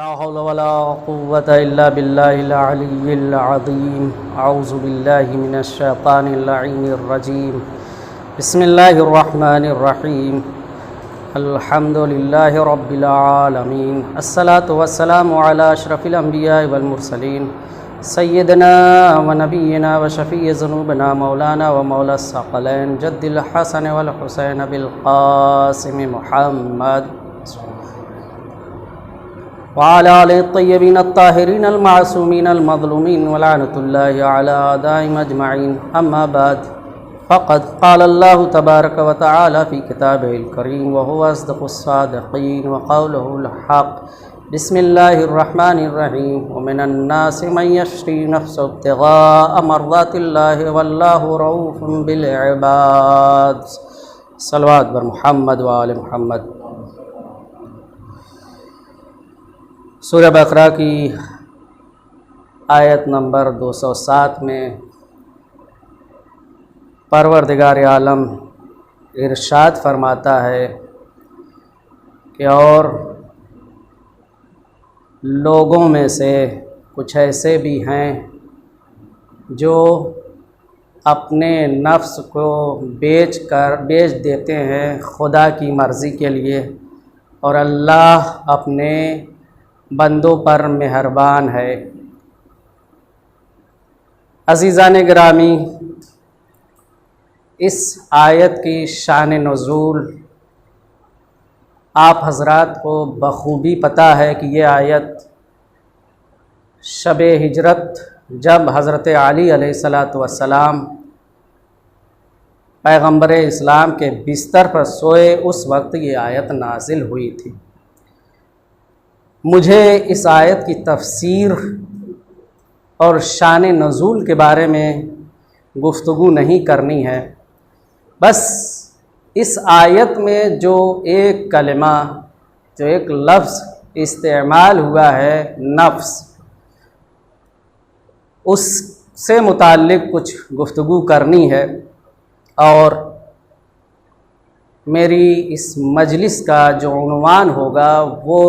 ला हौला वला कुव्वता इल्ला बिल्लाहिल अलिय्यिल अज़ीम। अऊज़ु बिल्लाहि मिनश शैतानिर लईनिर रजीम। बिस्मिल्लाहिर रहमानिर रहीम। अल्हम्दुलिल्लाहि रब्बिल आलमीन। अस्सलातु वस्सलामु अला अशरफिल अंबिया वल मुरसलीन सय्यदना व नबियना व शफ़ीइ ज़ुनूबना मौलाना व मौला सक़लैन जद्दिल हसन वल हुसैन बिल क़ासिम मुहम्मद वअला आलिहि तय्यबीन अत्ताहिरीन अल मासूमीन अल मज़लूमीन व लअनतुल्लाहि अला अदाइहिम अजमईन। अम्मा बाद फ़क़द क़ाल अल्लाहु तबारक व तआला फ़ी किताबिहिल करीम व हुवा अस्दक़ुस सादिक़ीन व क़ौलुहुल हक़। बिस्मिल्लाहिर रहमानिर रहीम। व मिनन नासि मन यश्री नफ़्सहु इब्तिग़ाअ मर्ज़ातिल्लाहि वल्लाहु रऊफ़ुन बिल इबाद। सल्लल्लाहु बर मुहम्मद व आले मुहम्मद। सूरह बकरा की आयत नंबर 207 में परवरदिगार आलम इरशाद फरमाता है कि और लोगों में से कुछ ऐसे भी हैं जो अपने नफ्स को बेच देते हैं खुदा की मर्ज़ी के लिए, और अल्लाह अपने बंदों पर मेहरबान है। अज़ीज़ान गिरामी, इस आयत की शान नुज़ूल आप हज़रात को बख़ूबी पता है कि ये आयत शब हिजरत जब हज़रत अली अलैहिस्सलातु वस्सलाम पैगम्बर इस्लाम के बिस्तर पर सोए उस वक्त ये आयत नाज़िल हुई थी। मुझे इस आयत की तफसीर और शान नुज़ूल के बारे में गुफ्तगू नहीं करनी है। बस इस आयत में जो एक कलिमा, जो एक लफ्ज़ इस्तेमाल हुआ है नफ्स, उससे मुताल्लिक़ कुछ गुफ्तगू करनी है। और मेरी इस मजलिस का जो उन्वान होगा वो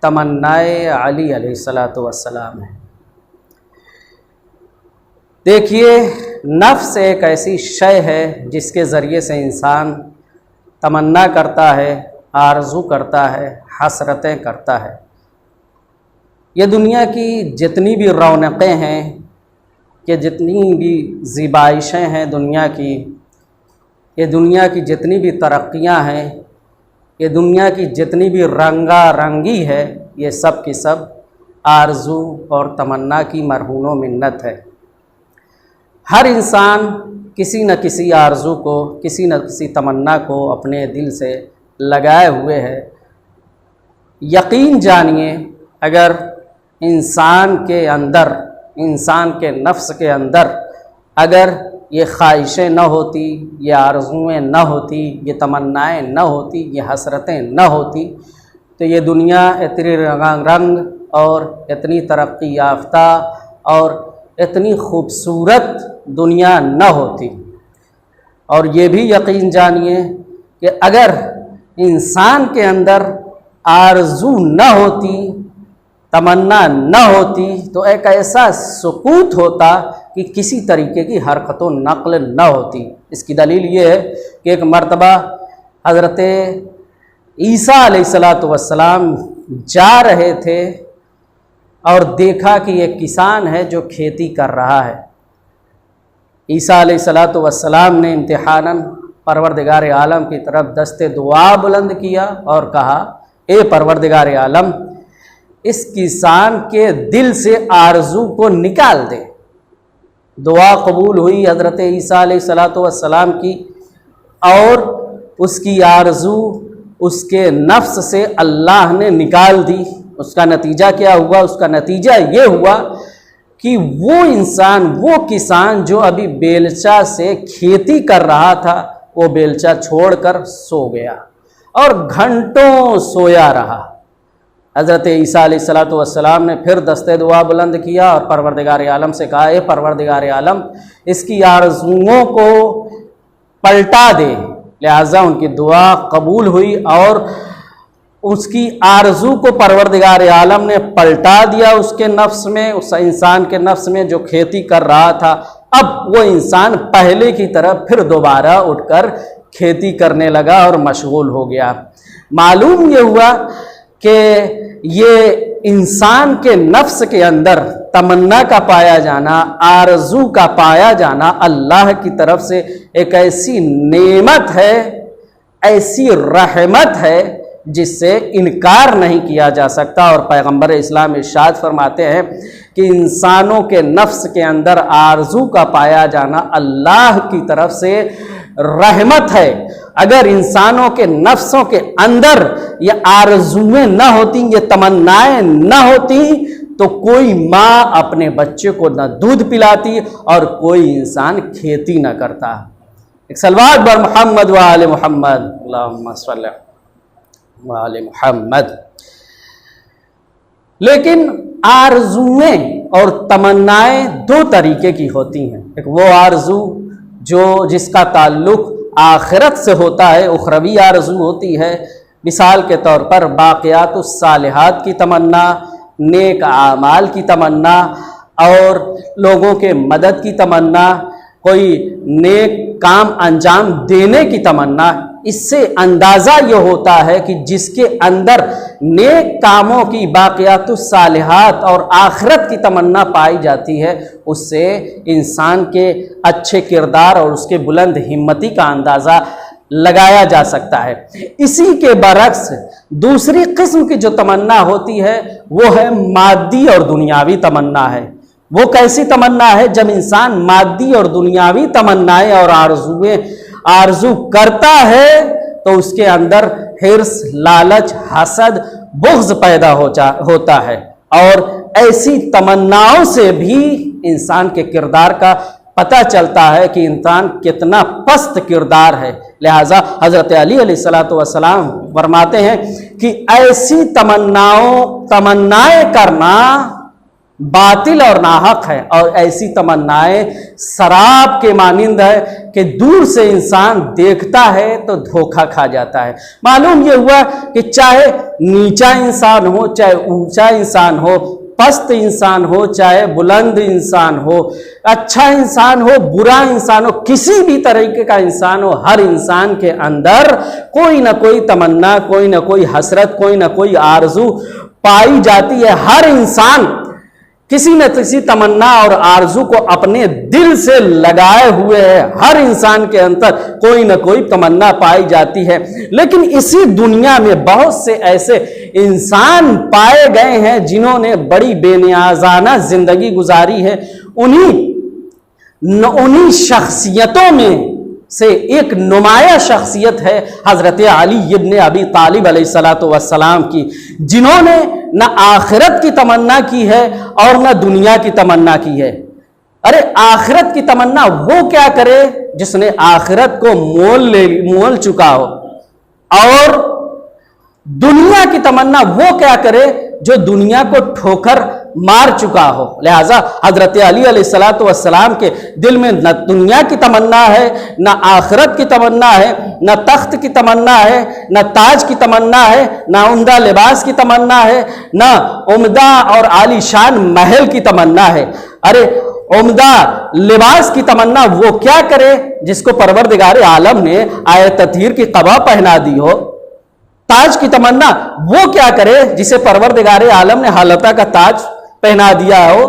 तमन्नाए अली अलैहिस्सलातु वस्सलाम है। देखिए, नफ्स एक ऐसी शय है जिसके ज़रिए से इंसान तमन्ना करता है, आरज़ू करता है, हसरतें करता है। ये दुनिया की जितनी भी रौनक़ें हैं, कि जितनी भी ज़िबाइशें हैं दुनिया की, ये दुनिया की जितनी भी तरक्कियां हैं, ये दुनिया की जितनी भी रंगा रंगी है, ये सब की सब आरज़ू और तमन्ना की मरहूनो मिन्नत है। हर इंसान किसी न किसी आरज़ू को, किसी न किसी तमन्ना को अपने दिल से लगाए हुए है। यकीन जानिए, अगर इंसान के अंदर, इंसान के नफ्स के अंदर अगर ये ख्वाहिशें न होती, ये आरज़ुएँ न होती, ये तमन्नाएँ न होती, ये हसरतें न होती, तो ये दुनिया इतनी रंग और इतनी तरक्की याफ्ता और इतनी खूबसूरत दुनिया न होती। और ये भी यकीन जानिए कि अगर इंसान के अंदर आरज़ू न होती, तमन्ना न होती, तो एक ऐसा सुकूत होता कि किसी तरीके की हरकत व नक़ल न होती। इसकी दलील ये है कि एक मर्तबा हज़रत ईसा अलैहिस्सलातु वस्सलाम जा रहे थे और देखा कि एक किसान है जो खेती कर रहा है। ईसा अलैहिस्सलातु वस्सलाम ने इम्तिहानन परवरदिगार आलम की तरफ दस्ते दुआ बुलंद किया और कहा, ए परवरदिगार आलम, इस किसान के दिल से आरज़ू को निकाल दे। दुआ कबूल हुई हज़रत ईसा अलैहिस्सलातु वस्सलाम की, और उसकी आरज़ू उसके नफ्स से अल्लाह ने निकाल दी। उसका नतीजा क्या हुआ? उसका नतीजा ये हुआ कि वो इंसान, वो किसान जो अभी बेलचा से खेती कर रहा था, वो बेलचा छोड़कर सो गया और घंटों सोया रहा। हज़रत ईसा अलैहिस्सलातु वस्सलाम ने फिर दस्ते दुआ बुलंद किया और परवरदिगार आलम से कहा, ए परवरदिगार आलम, इसकी आरज़ुओं को पलटा दे। लिहाजा उनकी दुआ कबूल हुई और उसकी आरजू को परवरदिगार आलम ने पलटा दिया उसके नफ्स में, उस इंसान के नफ्स में जो खेती कर रहा था। अब वो इंसान पहले की तरह फिर दोबारा उठकर खेती करने लगा और मशगूल हो गया। मालूम ये हुआ कि ये इंसान के नफ्स के अंदर तमन्ना का पाया जाना, आरजू का पाया जाना अल्लाह की तरफ से एक ऐसी नेमत है, ऐसी रहमत है जिससे इनकार नहीं किया जा सकता। और पैगंबर इस्लाम इरशाद फरमाते हैं कि इंसानों के नफ्स के अंदर आरजू का पाया जाना अल्लाह की तरफ से रहमत है। अगर इंसानों के नफ्सों के अंदर ये आरजुएं न होती, ये तमन्नाएं न होती, तो कोई माँ अपने बच्चे को न दूध पिलाती और कोई इंसान खेती न करता। एक सलवात बर मोहम्मद व आले मोहम्मद, अल्लाहुम्मा सल्ली व आले मोहम्मद। लेकिन आरजुएं और तमन्नाएं दो तरीके की होती हैं। एक वो आरजू जिसका ताल्लुक आखिरत से होता है, उखरवी आरजू होती है। मिसाल के तौर पर बाक़ियातुस सालिहात की तमन्ना, नेक आमाल की तमन्ना और लोगों के मदद की तमन्ना, कोई नेक काम अंजाम देने की तमन्ना। इससे अंदाज़ा ये होता है कि जिसके अंदर नेक कामों की, बाक़ियातुस सालिहात और आखिरत की तमन्ना पाई जाती है, उससे इंसान के अच्छे किरदार और उसके बुलंद हिम्मती का अंदाज़ा लगाया जा सकता है। इसी के बरक्स दूसरी किस्म की जो तमन्ना होती है वो है मादी और दुनियावी तमन्ना है। वो कैसी तमन्ना है? जब इंसान मादी और दुनियावी तमन्नाएं और आरजू करता है तो उसके अंदर हिर्स, लालच, हसद, बुग़्ज़ पैदा होता है। और ऐसी तमन्नाओं से भी इंसान के किरदार का पता चलता है कि इंसान कितना पस्त किरदार है। लिहाजा हज़रत अली अलैहिस्सलातु वस्सलाम फरमाते हैं कि ऐसी तमन्नाएं करना बातिल और नाहक है, और ऐसी तमन्नाएं शराब के मानिंद है कि दूर से इंसान देखता है तो धोखा खा जाता है। मालूम ये हुआ कि चाहे नीचा इंसान हो, चाहे ऊंचा इंसान हो, पस्त इंसान हो, चाहे बुलंद इंसान हो, अच्छा इंसान हो, बुरा इंसान हो, किसी भी तरीके का इंसान हो, हर इंसान के अंदर कोई ना कोई तमन्ना, कोई ना कोई हसरत, कोई ना कोई आरजू पाई जाती है। हर इंसान किसी न किसी तमन्ना और आरजू को अपने दिल से लगाए हुए है। हर इंसान के अंदर कोई न कोई तमन्ना पाई जाती है। लेकिन इसी दुनिया में बहुत से ऐसे इंसान पाए गए हैं जिन्होंने बड़ी बेनियाजाना जिंदगी गुजारी है। उन्हीं शख्सियतों में से एक नुमाया शख्सियत है हज़रत अली इब्न अबी तालिब अलैहिस्सलातु वस्सलाम की, जिन्होंने न आखिरत की तमन्ना की है और न दुनिया की तमन्ना की है। अरे आखिरत की तमन्ना वो क्या करे जिसने आखिरत को मोल चुका हो, और दुनिया की तमन्ना वो क्या करे जो दुनिया को ठोकर मार चुका हो। लिहाजा हजरत अली अलैहिस्सलातु वस्सलाम के दिल में न दुनिया की तमन्ना है, न आखिरत की तमन्ना है, न तख्त की तमन्ना है, न ताज की तमन्ना है, न उम्दा लिबास की तमन्ना है, न उम्दा और आलीशान महल की तमन्ना है। अरे उम्दा लिबास की तमन्ना वो क्या करे जिसको परवरदिगार आलम ने आए ततहीर की क़बा पहना दी हो। ताज की तमन्ना वो क्या करे जिसे परवरदिगार आलम ने हालता का ताज पहना दिया हो।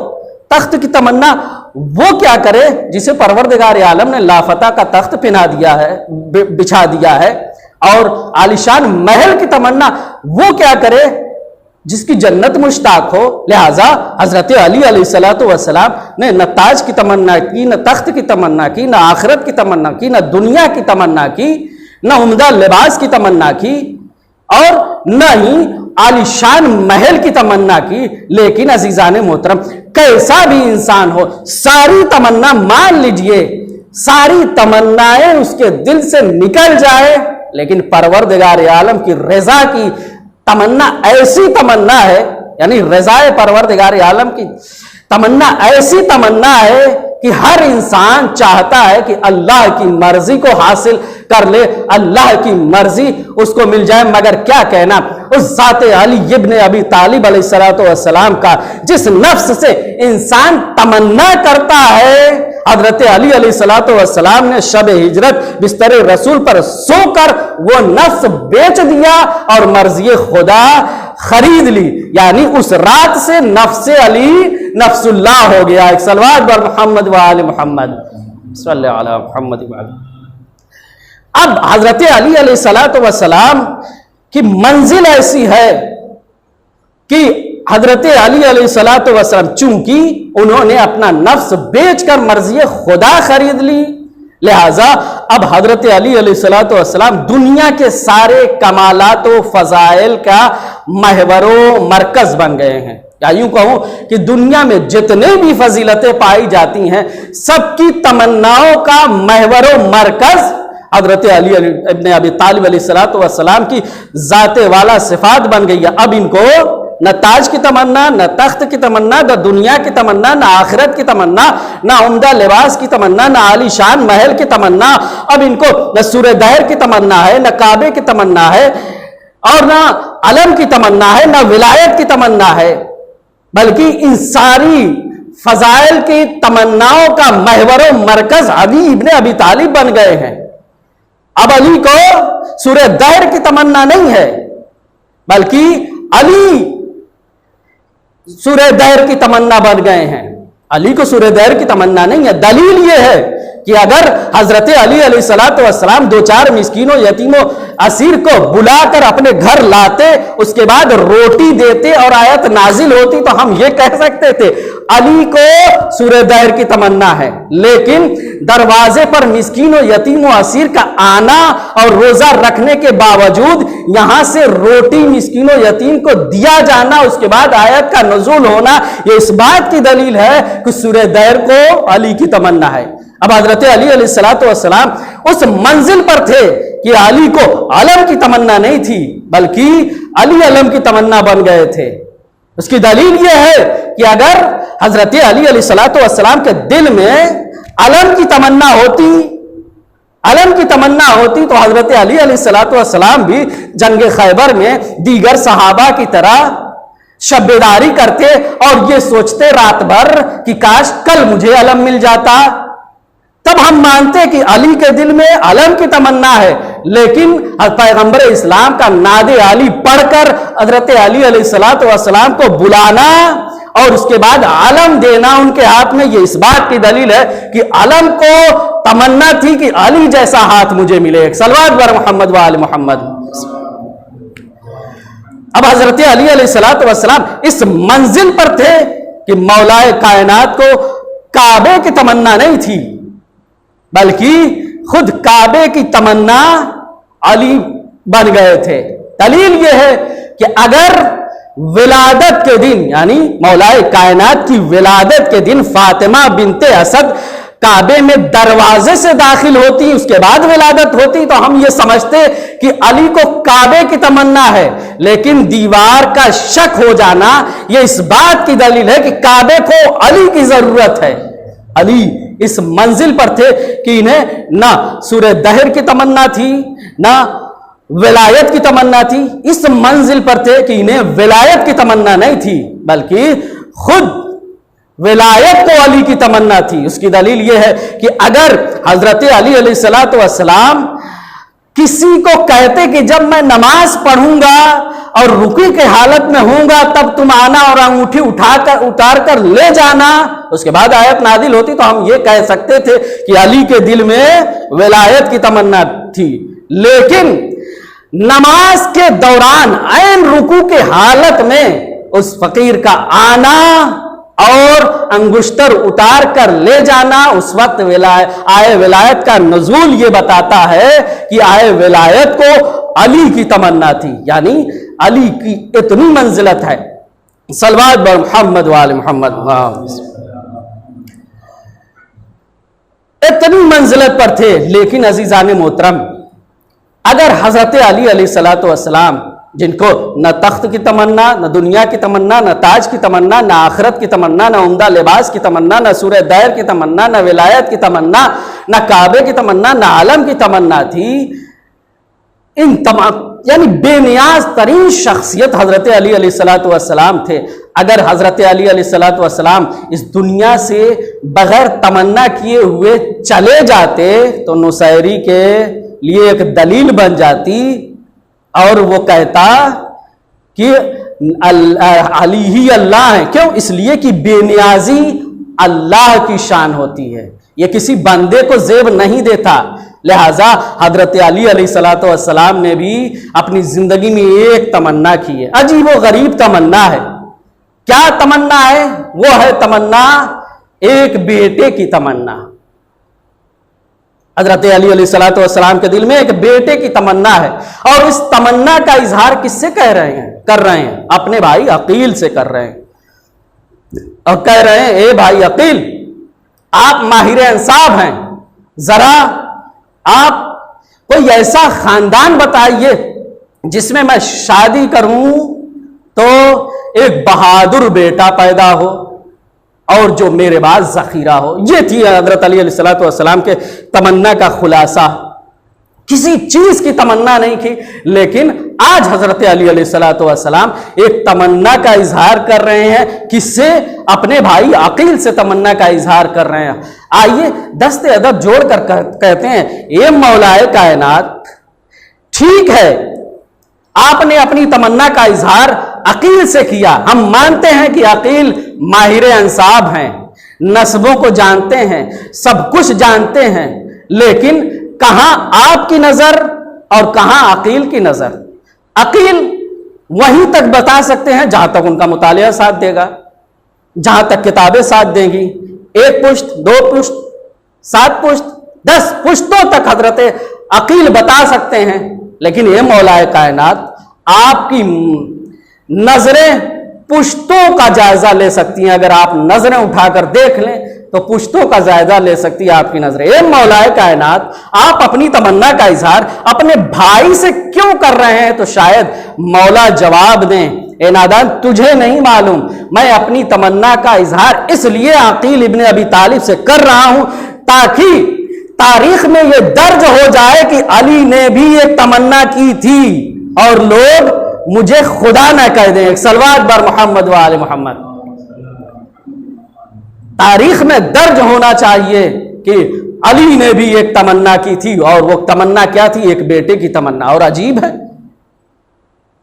तख्त की तमन्ना वो क्या करे जिसे परवरदिगार आलम ने लाफता का तख्त पहना दिया है, बिछा दिया है। और आलिशान महल की तमन्ना वो क्या करे जिसकी जन्नत मुश्ताक हो। लिहाजा हजरत अली अलैहिस्सलातु वस्सलाम ने न ताज की तमन्ना की, न तख्त की तमन्ना की, न आखिरत की तमन्ना की, न दुनिया की तमन्ना की, न उम्दा लिबास की तमन्ना की, और न ही आलिशान महल की तमन्ना की। लेकिन अजीजान मोहतरम, कैसा भी इंसान हो, सारी तमन्ना मान लीजिए, सारी तमन्नाएं उसके दिल से निकल जाए, लेकिन परवरदिगार आलम की रजा की तमन्ना ऐसी तमन्ना है, यानी रजाए परवरदिगार आलम की तमन्ना ऐसी तमन्ना है कि हर इंसान चाहता है कि अल्लाह की मर्जी को हासिल कर ले, अल्लाह की मर्जी उसको मिल जाए। मगर क्या कहना उस ज़ाते अली इब्न अबी तालिब अलैहिस्सलातु वस्सलाम का, जिस नफ्स से इंसान तमन्ना करता है। हजरत अली अलैहिस्सलातु वस्सलाम ने शब हिजरत बिस्तर रसूल पर सोकर वो नफ्स बेच दिया और मर्जी खुदा खरीद ली, यानी उस रात से नफ्स अली नफ्सुल्लाह हो गया। एक सलवात बर मोहम्मद व आले मोहम्मद सल्लल्लाहु अलैहि मोहम्मद। अब हजरत अली अलैहिस्सलातु वस्सलाम की मंजिल ऐसी है कि हजरत अली अलैहिस्सलातु वस्सलाम, चूंकि उन्होंने अपना नफ्स बेचकर मर्जी खुदा खरीद ली, लिहाजा अब हजरत अली अलैहिस्सलातु वस्सलाम दुनिया के सारे कमालात व फजाइल का महवरो मरकज बन गए हैं। या यूं कहूं कि दुनिया में जितने भी फजीलतें पाई जाती हैं, सबकी तमन्नाओं का महवरो मरकज हजरत अली इब्न अबी तालिब अलैहिस्सलातु वस्सलाम की जाते वाला सिफात बन गई है। अब इनको न ताज की तमन्ना, न तख्त की तमन्ना, न दुनिया की तमन्ना, न आखिरत की तमन्ना, न उम्दा लिबास की तमन्ना, न आलीशान महल की तमन्ना, अब इनको न सूरे दहर की तमन्ना है, न काबे की तमन्ना है, और न अलम की तमन्ना है, न विलायत की तमन्ना है, बल्कि इन सारी फजाइल की तमन्नाओं का महवरो मरकज अली इब्न अबी तालिब बन गए हैं। अब अली को सूरे दहर की तमन्ना नहीं है, बल्कि अली सूरे दहर की तमन्ना बन गए हैं। अली को सूरे दहर की तमन्ना नहीं है। दलील यह है कि अगर हजरत अली अलैहिस्सलातु वस्सलाम दो चार मिस्कीनों, यतीमों, असीर को बुलाकर अपने घर लाते, उसके बाद रोटी देते और आयत नाजिल होती, तो हम ये कह सकते थे अली को सूरे दहर की तमन्ना है। लेकिन दरवाजे पर मिस्कीनों, यतीमों, असीर का आना और रोजा रखने के बावजूद यहां से रोटी मिस्कीनों, यतीम को दिया जाना, उसके बाद आयत का नुज़ूल होना, यह इस बात की दलील है कि सूरे दहर को अली की तमन्ना है। अब हजरत अली अलैहिस्सलातु वस्सलाम उस मंजिल पर थे कि अली को अलम की तमन्ना नहीं थी, बल्कि अली अलम की तमन्ना बन गए थे। उसकी दलील यह है कि अगर हजरत अली अलैहिस्सलातु वस्सलाम के दिल में अलम की तमन्ना होती तो हजरत अली अलैहिस्सलातु वस्सलाम भी जंग खैबर में दीगर सहाबा की तरह शब्बेदारी करते और ये सोचते रात भर कि काश कल मुझे अलम मिल जाता। तब हम मानते कि अली के दिल में अलम की तमन्ना है, लेकिन पैगंबर इस्लाम का नादे अली पढ़कर हजरत अली अलैहिस्सलातु वस्सलाम को बुलाना और उसके बाद अलम देना उनके हाथ में, ये इस बात की दलील है कि अलम को तमन्ना थी कि अली जैसा हाथ मुझे मिले। सल्लल्लाहु अलैहि मोहम्मद व आले मोहम्मद। अब हजरत अली अलैहिस्सलातु वस्सलाम इस मंजिल पर थे कि मौलाए कायनात को काबे की तमन्ना नहीं थी, बल्कि खुद काबे की तमन्ना अली बन गए थे। दलील यह है कि अगर विलादत के दिन, यानी मौलाए कायनात की विलादत के दिन फातिमा बिनते असद काबे में दरवाजे से दाखिल होती, उसके बाद विलादत होती, तो हम ये समझते कि अली को काबे की तमन्ना है। लेकिन दीवार का शक हो जाना यह इस बात की दलील है कि काबे को अली की जरूरत है। अली इस मंजिल पर थे कि इन्हें ना सूरे दहर की तमन्ना थी, ना विलायत की तमन्ना थी। इस मंजिल पर थे कि इन्हें विलायत की तमन्ना नहीं थी, बल्कि खुद विलायत को अली की तमन्ना थी। उसकी दलील यह है कि अगर हजरत अली अलैहिस्सलातु वस्सलाम किसी को कहते कि जब मैं नमाज पढ़ूंगा और रुकू के हालत में होऊंगा तब तुम आना और अंगूठी उतार कर ले जाना, उसके बाद आयत नाजिल होती, तो हम ये कह सकते थे कि अली के दिल में विलायत की तमन्ना थी। लेकिन नमाज के दौरान ऐन रुकू के हालत में उस फकीर का आना और अंगुश्तर उतार कर ले जाना, उस वक्त आए विलायत का नुज़ूल ये बताता है कि आए विलायत को अली की तमन्ना थी, यानी अली की इतनी मंजिलत है। सल्लल्लाहु अलैहि मोहम्मद व आले मोहम्मद। इतनी मंजिलत पर थे। लेकिन अजीजान मोहतरम, अगर हजरत अली अलैहिस्सलातु वस्सलाम जिनको न तख्त की तमन्ना, न दुनिया की तमन्ना, न ताज की तमन्ना, न आखिरत की तमन्ना, न उम्दा लिबास की तमन्ना, न सूरह दैर की तमन्ना, न विलायत की तमन्ना, न काबे की तमन्ना, न आलम की तमन्ना थी। इन तमाम यानी बेनियाज तरीन शख्सियत हजरत अली अलैहिस्सलातु वस्सलाम थे। अगर हजरत अली अलैहिस्सलातु वस्सलाम इस दुनिया से बगैर तमन्ना किए हुए चले जाते तो नुसैरी के लिए एक दलील बन जाती और वो कहता कि अली ही अल्लाह है। क्यों? इसलिए कि बेनियाजी अल्लाह की शान होती है, ये किसी बंदे को जेब नहीं देता। लिहाजा हजरत अली अलैहिस्सलातु वस्सलाम ने भी अपनी जिंदगी में एक तमन्ना की है, अजीब व गरीब तमन्ना है। क्या तमन्ना है? वो है तमन्ना एक बेटे की तमन्ना। हजरत अली अलैहिस्सलातु वस्सलाम के दिल में एक बेटे की तमन्ना है और इस तमन्ना का इजहार किससे कर रहे हैं? अपने भाई अकील से कर रहे हैं और कह रहे हैं, ए भाई अकील, आप माहिर इंसाफ हैं, जरा आप कोई ऐसा खानदान बताइए जिसमें मैं शादी करूं तो एक बहादुर बेटा पैदा हो और जो मेरे बाद जखीरा हो। ये थी हजरत अली अलैहिस्सलातु वस्सलाम के तमन्ना का खुलासा। किसी चीज की तमन्ना नहीं की, लेकिन आज हजरत अली अलैहिस्सलातु वस्सलाम एक तमन्ना का इजहार कर रहे हैं। किससे? अपने भाई अकील से तमन्ना का इजहार कर रहे हैं। आइए दस्ते अदब जोड़कर कहते हैं, ये मौलाए कायनात, ठीक है आपने अपनी तमन्ना का इजहार अकील से किया, हम मानते हैं कि अकील माहिर अंसाब हैं, नस्बों को जानते हैं, सब कुछ जानते हैं, लेकिन कहां आपकी नजर और कहां अकील की नजर? अकील वहीं तक बता सकते हैं जहां तक उनका मुतालिया साथ देगा, जहां तक किताबें साथ देंगी। 1 पुश्त, 2 पुश्त, 7 पुश्त, 10 पुश्तों तक हजरत अकील बता सकते हैं, लेकिन ये मौलाए कायनात आपकी नजरें पुश्तों का जायजा ले सकती हैं। अगर आप नजरें उठाकर देख लें तो पुश्तों का जायजा ले सकती है आपकी नजरें। ये मौलाए कायनात, आप अपनी तमन्ना का इजहार अपने भाई से क्यों कर रहे हैं? तो शायद मौला जवाब दें, ए नादान, तुझे नहीं मालूम, मैं अपनी तमन्ना का इजहार इसलिए अकील इब्न अबी तालिब से कर रहा हूं ताकि तारीख में यह दर्ज हो जाए कि अली ने भी एक तमन्ना की थी और लोग मुझे खुदा ना कह दें। एक सलवात बर मोहम्मद व आले मोहम्मद। तारीख में दर्ज होना चाहिए कि अली ने भी एक तमन्ना की थी और वो तमन्ना क्या थी? एक बेटे की तमन्ना। और अजीब है,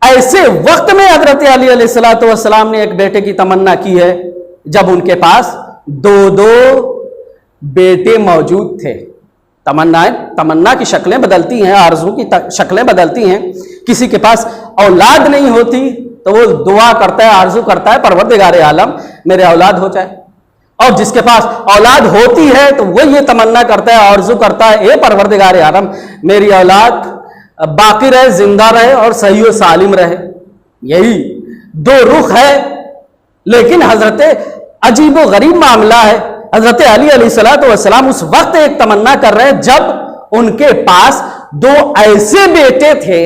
ऐसे वक्त में हजरत अली अलैहिस्सलातु वस्सलाम ने एक बेटे की तमन्ना की है जब उनके पास 2 बेटे मौजूद थे। तमन्ना की शक्लें बदलती हैं, आरज़ू की शक्लें बदलती हैं। किसी के पास औलाद नहीं होती तो वो दुआ करता है, आरज़ू करता है, परवरदिगार आलम मेरे औलाद हो जाए। और जिसके पास औलाद होती है तो वो ये तमन्ना करता है, आरज़ू करता है, ए परवरदिगार आलम मेरी औलाद बाकी रहे, जिंदा रहे और सही व सालिम रहे। यही 2 रुख है। लेकिन हजरत अजीब व गरीब मामला है, हजरत अली अलैहिस्सलातु वस्सलाम उस वक्त एक तमन्ना कर रहे हैं जब उनके पास 2 ऐसे बेटे थे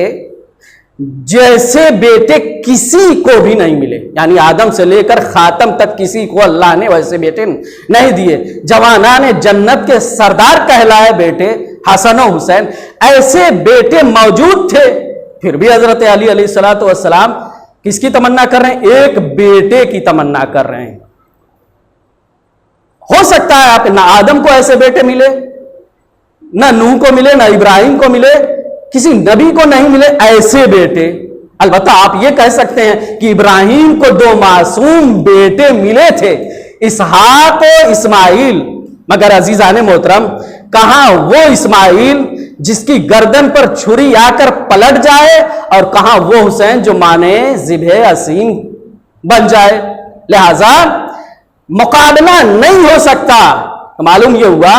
जैसे बेटे किसी को भी नहीं मिले। यानी आदम से लेकर खातम तक किसी को अल्लाह ने वैसे बेटे नहीं दिए। जवाना ने जन्नत के सरदार कहलाए बेटे हसन और हुसैन, ऐसे बेटे मौजूद थे। फिर भी हजरत अली अलैहिस्सलातु वस्सलाम किसकी तमन्ना कर रहे हैं? एक बेटे की तमन्ना कर रहे हैं। हो सकता है आप ना आदम को ऐसे बेटे मिले, ना नूह को मिले, ना इब्राहिम को मिले, किसी नबी को नहीं मिले ऐसे बेटे। अलबत्ता आप ये कह सकते हैं कि इब्राहिम को 2 मासूम बेटे मिले थे, इसहाक और इस्माइल। मगर अजीजान मोहतरम, कहां वो इस्माइल जिसकी गर्दन पर छुरी आकर पलट जाए और कहां वो हुसैन जो माने ज़िबे असीम बन जाए। लिहाजा मुकाबला नहीं हो सकता। तो मालूम यह हुआ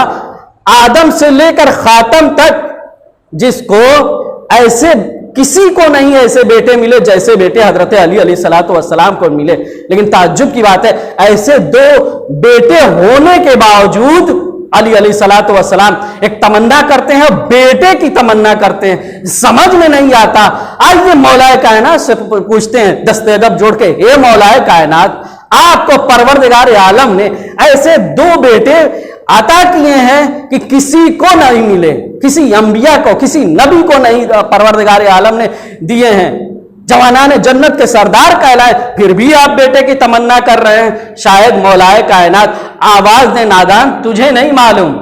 आदम से लेकर खातम तक जिसको ऐसे किसी को नहीं ऐसे बेटे मिले जैसे बेटे हजरत अली अलैहिस्सलातु वस्सलाम को मिले। लेकिन ताज्जुब की बात है, ऐसे 2 बेटे होने के बावजूद अली अलैहिस्सलातु वस्सलाम एक तमन्ना करते हैं, बेटे की तमन्ना करते हैं, समझ में नहीं आता। आज ये मौलाए कायनात से पूछते हैं दस्तगब जोड़ के, हे मौलाए कायनात, आपको परवरदिगार आलम ने ऐसे दो बेटे अता किए हैं कि किसी को नहीं मिले, किसी अंबिया को, किसी नबी को नहीं परवरदिगार आलम ने दिए हैं, जवानान जन्नत के सरदार कहलाए, फिर भी आप बेटे की तमन्ना कर रहे हैं। शायद मौलाए कायनात आवाज दे नादान, तुझे नहीं मालूम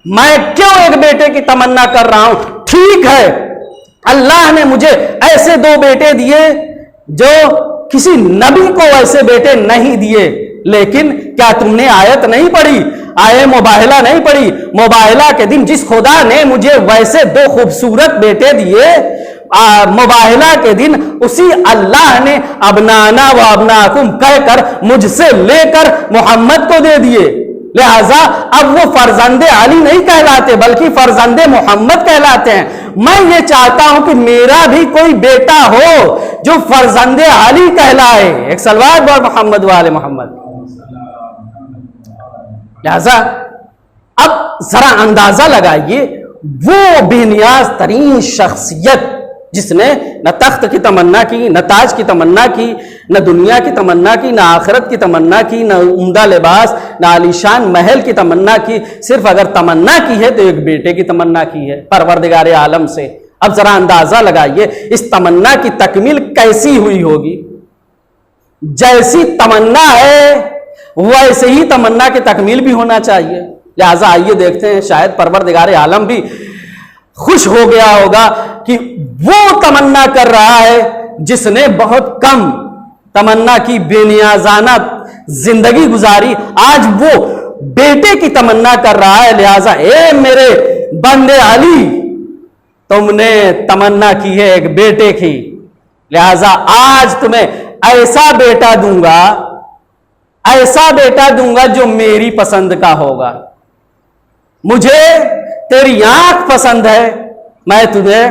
मैं क्यों एक बेटे की तमन्ना कर रहा हूं। ठीक है, अल्लाह ने मुझे ऐसे दो बेटे दिए जो किसी नबी को ऐसे बेटे नहीं दिए, लेकिन क्या तुमने आयत नहीं पढ़ी, आए मुबाहिला नहीं पढ़ी? मुबाहिला के दिन जिस खुदा ने मुझे वैसे दो खूबसूरत बेटे दिए, मुबाहिला के दिन उसी अल्लाह ने अबनाना व अबनाकुम कहकर मुझसे लेकर मोहम्मद को दे दिए। लिहाजा अब वो फर्जंदे अली नहीं कहलाते बल्कि फर्जंदे मोहम्मद कहलाते हैं। मैं ये चाहता हूं कि मेरा भी कोई बेटा हो जो फर्जंदे अली कहलाए। एक सलवात और मोहम्मद वाले मोहम्मद। लिहाजा अब जरा अंदाजा लगाइए, वो बेनियाज तरीन शख्सियत जिसने न तख्त की तमन्ना की, न ताज की तमन्ना की, न दुनिया की तमन्ना की, न आखिरत की तमन्ना की, न उम्दा लिबास, न आलीशान महल की तमन्ना की, सिर्फ अगर तमन्ना की है तो एक बेटे की तमन्ना की है परवरदिगार आलम से। अब जरा अंदाजा लगाइए इस तमन्ना की तकमील कैसी हुई होगी। जैसी तमन्ना है वैसे ही तमन्ना की तकमील भी होना चाहिए। लिहाजा आइए देखते हैं, शायद परवरदिगार आलम भी खुश हो गया होगा कि वो तमन्ना कर रहा है जिसने बहुत कम तमन्ना की, बेनियाजाना जिंदगी गुजारी, आज वो बेटे की तमन्ना कर रहा है। लिहाजा ए मेरे बंदे अली, तुमने तमन्ना की है एक बेटे की, लिहाजा आज तुम्हें ऐसा बेटा दूंगा, ऐसा बेटा दूंगा जो मेरी पसंद का होगा। मुझे तेरी आंख पसंद है, मैं तुझे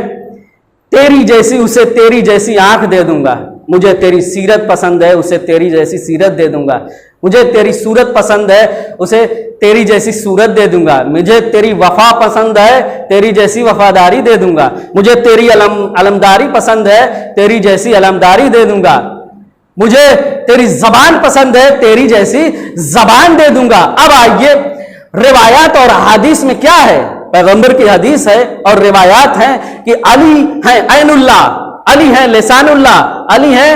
तेरी जैसी, उसे तेरी जैसी आंख दे दूंगा। मुझे तेरी सीरत पसंद है, उसे तेरी जैसी सीरत दे दूंगा। मुझे तेरी सूरत पसंद है, उसे तेरी जैसी सूरत दे दूंगा। मुझे तेरी वफा पसंद है, तेरी जैसी वफादारी दे दूंगा। मुझे तेरी अलमदारी पसंद है, तेरी जैसी अलमदारी दे दूंगा। मुझे तेरी जबान पसंद है, तेरी जैसी जबान दे दूंगा। अब आइए, रिवायात और हदीस में क्या है? पैगंबर की हदीस है और रिवायात है कि अली है ऐनुल्लाह, अली है लिसानुल्लाह, अली है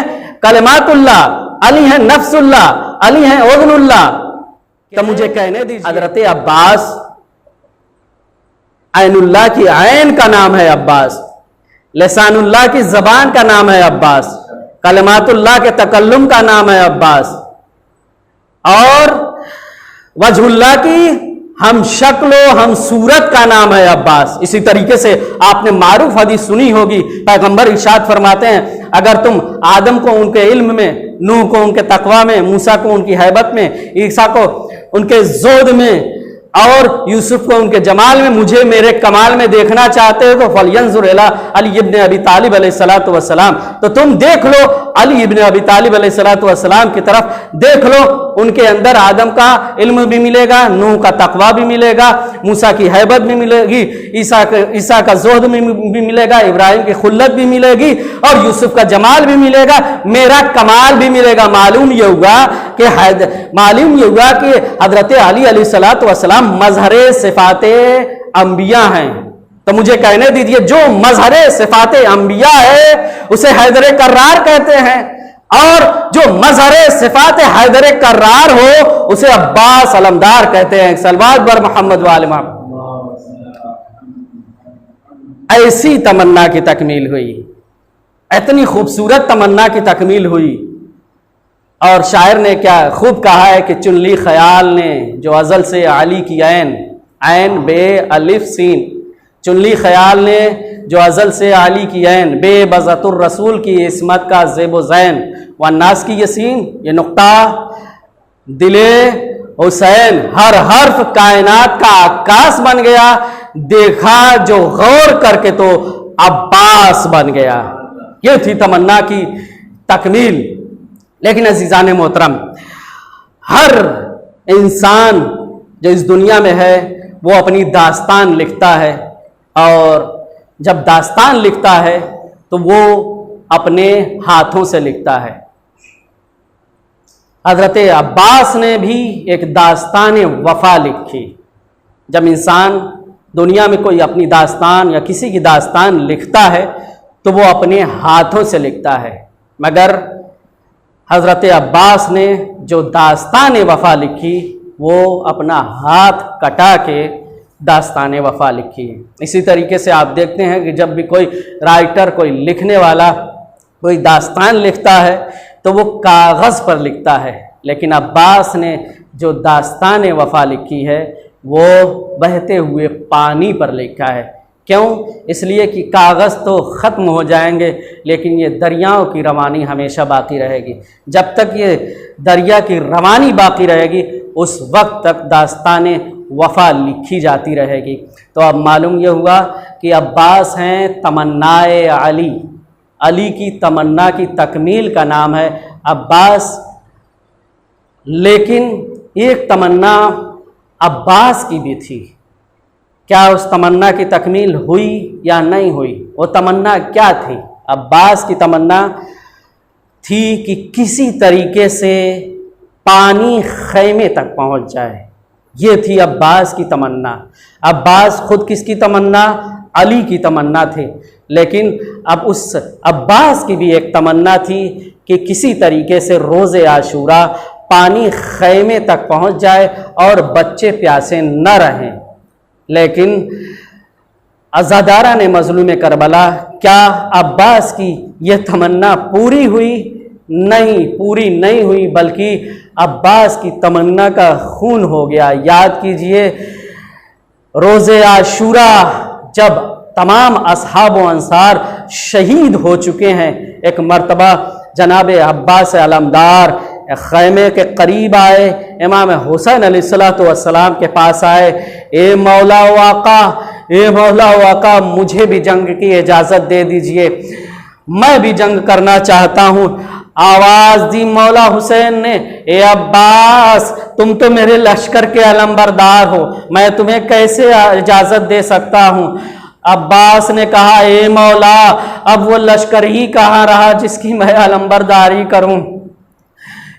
कलमातुल्लाह, अली है नफ्सुल्लाह, अली है उज़्नुल्लाह। तो मुझे कहने दीजिए, हजरत अब्बास, ऐनुल्लाह की ऐन का नाम है अब्बास, लिसानुल्लाह की जबान का नाम है अब्बास, कलमातुल्लाह के तकल्लुम का नाम है अब्बास, और वजहुल्लाह की हम शक्लो हम सूरत का नाम है अब्बास। इसी तरीके से आपने मारूफ हदीस सुनी होगी, पैगंबर इरशाद फरमाते हैं, अगर तुम आदम को उनके इल्म में, नूह को उनके तकवा में, मूसा को उनकी हैबत में, ईसा को उनके जोद में, और यूसुफ को उनके जमाल में, मुझे मेरे कमाल में देखना चाहते हो तो फलयंजुर इला अली इब्न अबी तालिब अलैहिस्सलातु वस्सलाम, तो तुम देख लो अली इब्न अबी तालिब अलैहिस्सलातु वस्सलाम की तरफ देख लो। उनके अंदर आदम का इल्म भी मिलेगा, नूह का तकवा भी मिलेगा, मूसा की हैबत भी मिलेगी, ईसा का जोहद भी मिलेगा, इब्राहिम की खुल्लत भी मिलेगी, और यूसुफ का जमाल भी मिलेगा, मेरा कमाल भी मिलेगा। मालूम ये हुआ कि हजरत अली अलैहिस्सलातु वस्सलाम मजहरे सिफाते अंबिया हैं। तो मुझे कहने दीजिए, जो मजहरे सिफाते अंबिया है उसे हैदर कर्रार कहते हैं, और जो मजहरे सिफाते हैदर कर्रार हो उसे अब्बास अलमदार कहते हैं। सलवात बर मोहम्मद वाले मोहम्मद। ऐसी तमन्ना की तकमील हुई, इतनी खूबसूरत तमन्ना की तकमील हुई। और शायर ने क्या खूब कहा है कि चुनली ख्याल ने जो अजल से अली की ऐन, ऐन बे अलिफ सीन, चुनली ख्याल ने जो अजल से अली की ऐन, बे बज़तुर रसूल की इस्मत का ज़ेबो ज़ैन, वन्नास की यसीन, ये नुक्ता दिले हुसैन, हर हर्फ कायनात का आकाश बन गया, देखा जो गौर करके तो अब्बास बन गया। ये थी तमन्ना की तकमील। लेकिन अज़ीज़ान मोहतरम, हर इंसान जो इस दुनिया में है वो अपनी दास्तान लिखता है, और जब दास्तान लिखता है तो वो अपने हाथों से लिखता है। हजरत अब्बास ने भी एक दास्तान वफा लिखी। जब इंसान दुनिया में कोई अपनी दास्तान या किसी की दास्तान लिखता है तो वो अपने हाथों से लिखता है, मगर हजरत अब्बास ने जो दास्तान वफा लिखी वो अपना हाथ कटा के दास्तान वफा लिखी है। इसी तरीके से आप देखते हैं कि जब भी कोई राइटर, कोई लिखने वाला कोई दास्तान लिखता है तो वो कागज़ पर लिखता है, लेकिन अब्बास ने जो दास्तान वफा लिखी है वो बहते हुए पानी पर लिखा है। क्यों? इसलिए कि कागज़ तो ख़त्म हो जाएंगे, लेकिन ये दरियाओं की रवानी हमेशा बाकी रहेगी। जब तक ये दरिया की रवानी बाकी रहेगी उस वक्त तक दास्तान वफ़ा लिखी जाती रहेगी। तो अब मालूम यह हुआ कि अब्बास हैं तमन्नाए अली, अली की तमन्ना की तकमील का नाम है अब्बास। लेकिन एक तमन्ना अब्बास की भी थी, क्या उस तमन्ना की तकमील हुई या नहीं हुई? वो तमन्ना क्या थी? अब्बास की तमन्ना थी कि किसी तरीके से पानी खैमे तक पहुंच जाए। ये थी अब्बास की तमन्ना। अब्बास खुद किसकी तमन्ना? अली की तमन्ना थी। लेकिन अब उस अब्बास की भी एक तमन्ना थी कि किसी तरीके से रोज़े आशूरा पानी खैमे तक पहुंच जाए और बच्चे प्यासे न रहें। लेकिन अज़ादारा ने मज़लूम करबला, क्या अब्बास की यह तमन्ना पूरी हुई? नहीं, पूरी नहीं हुई, बल्कि अब्बास की तमन्ना का खून हो गया। याद कीजिए, रोज़े आशूरा जब तमाम असहाब व अंसार शहीद हो चुके हैं, एक मर्तबा जनाब अब्बास अलमदार खैमे के करीब आए, इमाम हुसैन अलैहिस्सलाम के पास आए, ए मौला वाका, ए मौला वाका, मुझे भी जंग की इजाज़त दे दीजिए, मैं भी जंग करना चाहता हूँ। आवाज़ दी मौला हुसैन ने, ए अब्बास, तुम तो मेरे लश्कर के अलंबरदार हो, मैं तुम्हें कैसे इजाज़त दे सकता हूँ? अब्बास ने कहा, ए मौला, अब वो लश्कर ही कहाँ रहा जिसकी मैं अलंबरदारी करूँ?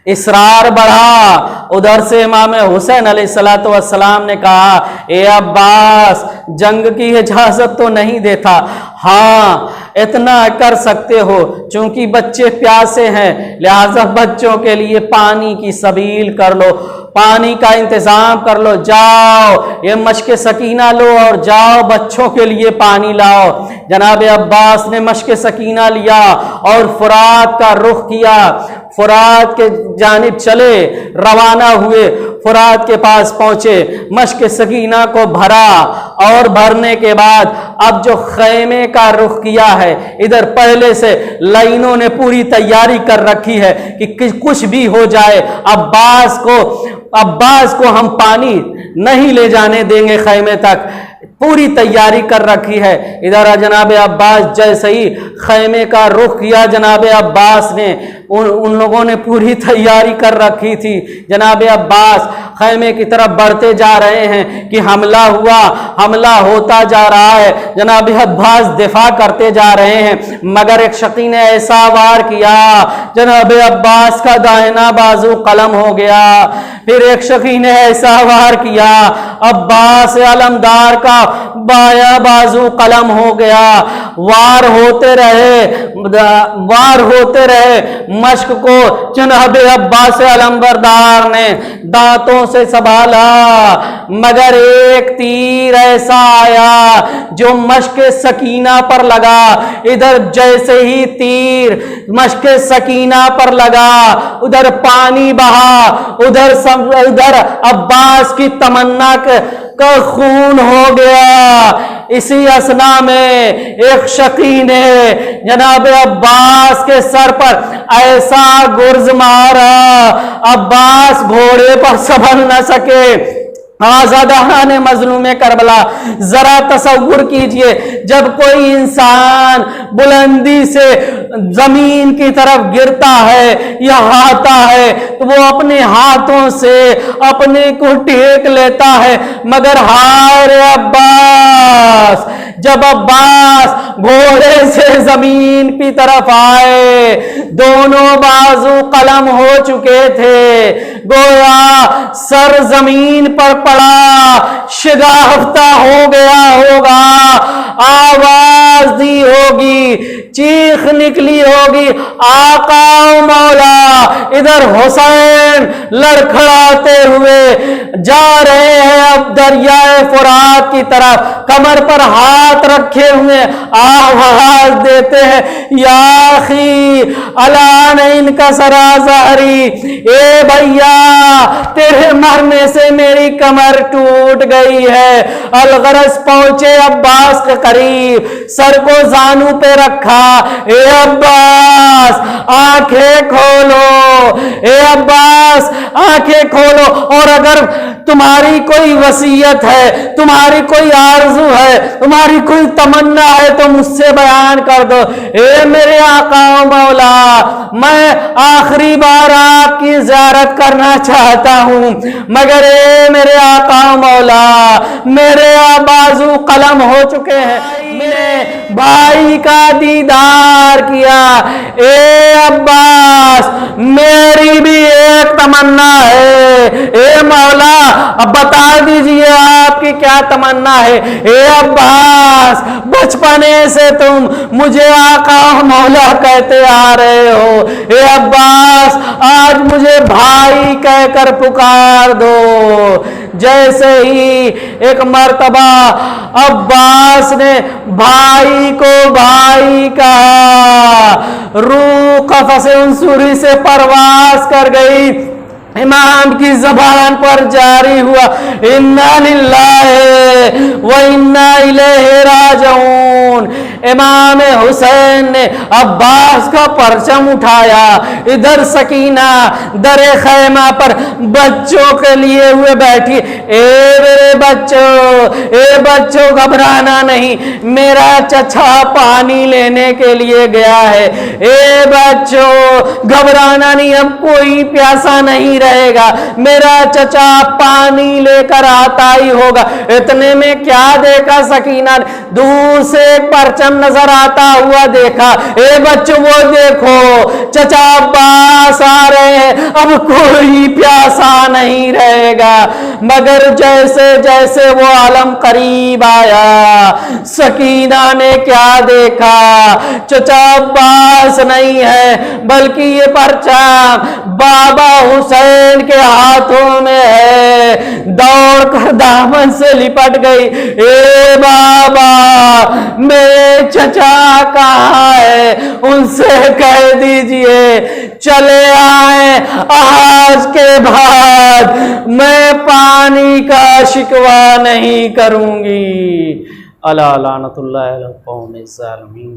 इसरार बढ़ा। उधर से इमाम हुसैन अलैहिस्सलाम ने कहा, ए अब्बास, जंग की इजाज़त तो नहीं देता, हाँ इतना कर सकते हो, चूंकि बच्चे प्यासे हैं, लिहाजा बच्चों के लिए पानी की सबील कर लो, पानी का इंतज़ाम कर लो, जाओ ये मश्क सकीना लो और जाओ बच्चों के लिए पानी लाओ। जनाब अब्बास ने मश्क सकीना लिया और फुरात का रुख किया, फुरात के जानिब चले, रवाना हुए, फुरात के पास पहुंचे, मश्क सकीना को भरा और भरने के बाद अब जो खैमे का रुख किया है, इधर पहले से लाइनों ने पूरी तैयारी कर रखी है कि कुछ भी हो जाए अब्बास को हम पानी नहीं ले जाने देंगे खैमे तक, पूरी तैयारी कर रखी है। इधर जनाब अब्बास जैसे ही खैमे का रुख किया, जनाब अब्बास ने उन लोगों ने पूरी तैयारी कर रखी थी। जनाब अब्बास खैमे की तरफ बढ़ते जा रहे हैं कि हमला हुआ, हमला होता जा रहा है, जनाब अब्बास दिफा करते जा रहे हैं, मगर एक शकी ने ऐसा वार किया, जनाब अब्बास का दाहिना बाजू कलम हो गया। फिर एक शकी ने ऐसा वार किया, अब्बास अलमदार का बाया बाजू कलम हो गया। वार होते रहे, मश्क को जनाब अब्बास अलंबरदार ने दांतों से संभाला, मगर एक तीर ऐसा आया जो मश्क सकीना पर लगा। इधर जैसे ही तीर मश्क सकीना पर लगा, उधर पानी बहा, उधर अब्बास की तमन्ना का खून हो गया। इसी असना में एक शकी ने जनाब अब्बास के सर पर ऐसा गुर्ज मारा, अब्बास घोड़े पर संभल न सके, आज़ादान मजलूम करबला। जरा तसव्वुर कीजिए, जब कोई इंसान बुलंदी से जमीन की तरफ गिरता है या आता है तो वो अपने हाथों से अपने को टेक लेता है, मगर हाय रे अब्बास, जब अब्बास घोड़े से जमीन की तरफ आए, दोनों बाजू कलम हो चुके थे, गोया सर जमीन पर पड़ा, शिगाफ्ता हो गया होगा, आवाज दी होगी, चीख निकली होगी, आका मौला। इधर हुसैन लड़खड़ाते हुए जा रहे हैं अब दरियाए फुरात की तरफ, कमर पर हाथ रखे हुए आवाज देते हैं, या अखी अला नहीं का सराजहरी, ए भैया तेरे मरने से मेरी कमर टूट गई है। अलगरज पहुंचे अब्बास के करीब, सर को जानू पे रखा, ए अब्बास आंखें खोलो, ए अब्बास आंखें खोलो, और अगर तुम्हारी कोई वसीयत है, तुम्हारी कोई आरज़ू है, तुम्हारी कोई तमन्ना है तो मुझसे बयान कर दो। ए मेरे आका मौला, मैं आखिरी बार आपकी ज़ियारत करना चाहता हूं, मगर ए मेरे आका मौला, मेरे बाजू कलम हो चुके हैं, मैंने भाई का दीदार किया। ए अब्बास मेरी भी एक तमन्ना है, ए मौला अब बता दीजिए आपकी क्या तमन्ना है। ए अब्बास बचपने से तुम मुझे आका मौला कहते आ रहे हो, ए अब्बास आज मुझे भाई कहकर पुकार दो। जैसे ही एक मर्तबा अब्बास ने भाई को भाई कहा, रूह कफ़स उनसुरी से परवास कर गई, इमाम की जबान पर जारी हुआ, इन्ना लिल्लाहि व इन्ना इलैहि राजिऊन। इमाम हुसैन ने अब्बास का परचम उठाया, इधर सकीना दरे खैमा पर बच्चों के लिए हुए बैठी, ए मेरे बच्चों, ए बच्चों घबराना नहीं, मेरा चचा पानी लेने के लिए गया है, ए बच्चों घबराना नहीं, अब कोई प्यासा नहीं रहेगा, मेरा चचा पानी लेकर आता ही होगा। इतने में क्या देखा सकीना, दूर से एक परचम नजर आता हुआ देखा, ए बच्चों वो देखो चचा अब्बास आ रहे हैं, अब कोई प्यासा नहीं रहेगा। मगर जैसे जैसे वो आलम करीब आया, सकीना ने क्या देखा, चचा अब्बास नहीं है बल्कि ये परचम बाबा हुसैन के हाथों में है। दौड़कर दामन से लिपट गई, ए बाबा मेरे चचा कहाँ है, उनसे कह दीजिए चले आए, आज के बाद मैं पानी का शिकवा नहीं करूंगी। अला लानतुल्लाहि अलल कौमिज़ ज़ालिमीन।